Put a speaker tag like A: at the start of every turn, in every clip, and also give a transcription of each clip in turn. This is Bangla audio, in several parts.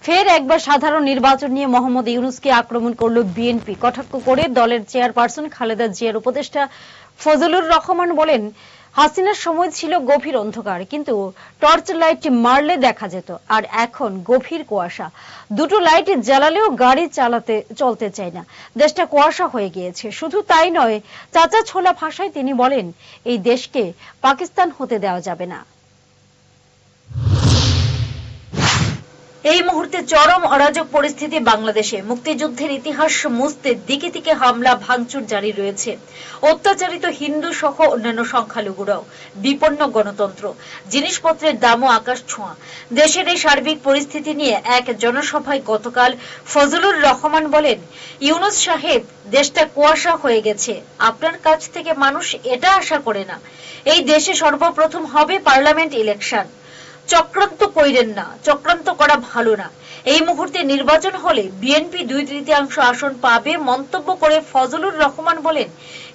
A: ফের একবার সাধারণ নির্বাচন নিয়ে মোহাম্মদ ইউনূসকে আক্রমণ করল বিএনপি। কটাক্ষ করে দলের চেয়ারপারসন খালেদা জিয়ার উপদেষ্টা ফজলুর রহমান বলেন, হাসিনার সময় ছিল গভীর অন্ধকার, কিন্তু টর্চ লাইট মারলে দেখা যেত, আর এখন গভীর কুয়াশা। দুটো লাইট জ্বালালেও গাড়ি চলতে চায় না। দেশটা কুয়াশা হয়ে গিয়েছে। শুধু তাই নয়, চাচা ছোলা ভাষায় তিনি বলেন, এই দেশকে পাকিস্তান হতে দেওয়া যাবে না। এই মুহূর্তে চরম অরাজক পরিস্থিতি বাংলাদেশে। মুক্তিযুদ্ধের ইতিহাস মুছতে দিকে দিকে হামলা ভাঙচুর জারি রয়েছে। অত্যাচারিত হিন্দু সহ অন্যান্য সংখ্যালঘুরাও, বিপন্ন গণতন্ত্র, জিনিসপত্রের দামও আকাশ ছোঁয়া। দেশের এই সার্বিক পরিস্থিতি নিয়ে এক জনসভায় গতকাল ফজলুর রহমান বলেন, ইউনূস সাহেব, দেশটা কুয়াশা হয়ে গেছে। আপনার কাছ থেকে মানুষ এটা আশা করে না। এই দেশে সর্বপ্রথম হবে পার্লামেন্ট ইলেকশন। চক্রান্ত কইরেন না, চক্রান্ত করা ভালো না। এই মুহূর্তে নির্বাচন হলে বিএনপি 2/3 আসন পাবে মন্তব্য করে ফজলুর রহমান বলেন,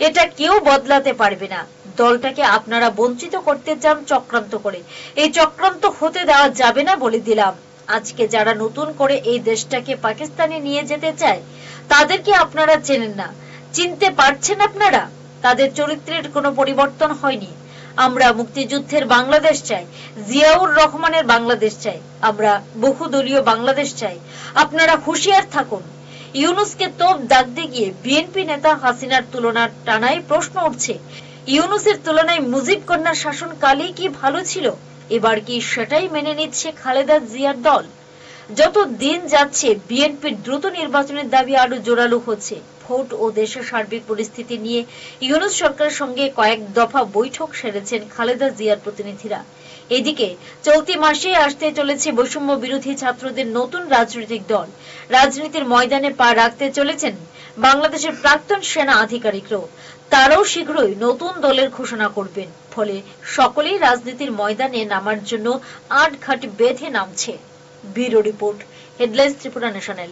A: এটা কেউ বদলাতে পারবে না। দলটাকে আপনারা বঞ্চিত করতে চান চক্রান্ত করে। এই চক্রান্ত হতে দেওয়া যাবে না বলে দিলাম। আজকে যারা নতুন করে এই দেশটাকে পাকিস্তানে নিয়ে যেতে চায়, তাদেরকে আপনারা চেনেন না, চিনতে পারছেন আপনারা? তাদের চরিত্রের কোনো পরিবর্তন হয়নি। আমরা মুক্তিযুদ্ধের বাংলাদেশ চাই, জিয়াউর রহমানের বাংলাদেশ চাই, আমরা বহুদলীয় বাংলাদেশ চাই। আপনারা হুঁশিয়ার থাকুন। ইউনূসকে তোপ দাগতে গিয়ে বিএনপি নেতা হাসিনার তুলনার টানায় প্রশ্ন উঠছে, ইউনূসের তুলনায় মুজিব কন্যার শাসনকালই কি ভালো ছিল? এবার কি সেটাই মেনে নিচ্ছে খালেদা জিয়ার দল? যত দিন যাচ্ছে বিএনপির দ্রুত নির্বাচনের দাবি আরো জোরালো হচ্ছে। ভোট ও দেশের সার্বিক পরিস্থিতি নিয়ে ইউনূস সরকারের সঙ্গে কয়েক দফা বৈঠক সেরেছেন খালেদা জিয়ার প্রতিনিধিরা। এদিকে চলতি মাসে আসতে চলেছে বৈষম্য বিরোধী ছাত্রদের নতুন রাজনৈতিক দল। রাজনীতির ময়দানে পা রাখতে চলেছেন বাংলাদেশের প্রাক্তন সেনা আধিকারিকরাও। তারাও শীঘ্রই নতুন দলের ঘোষণা করবেন। ফলে সকলেই রাজনীতির ময়দানে নামার জন্য আটঘাট বেঁধে নামছে। Bureau report, headlines Tripura national.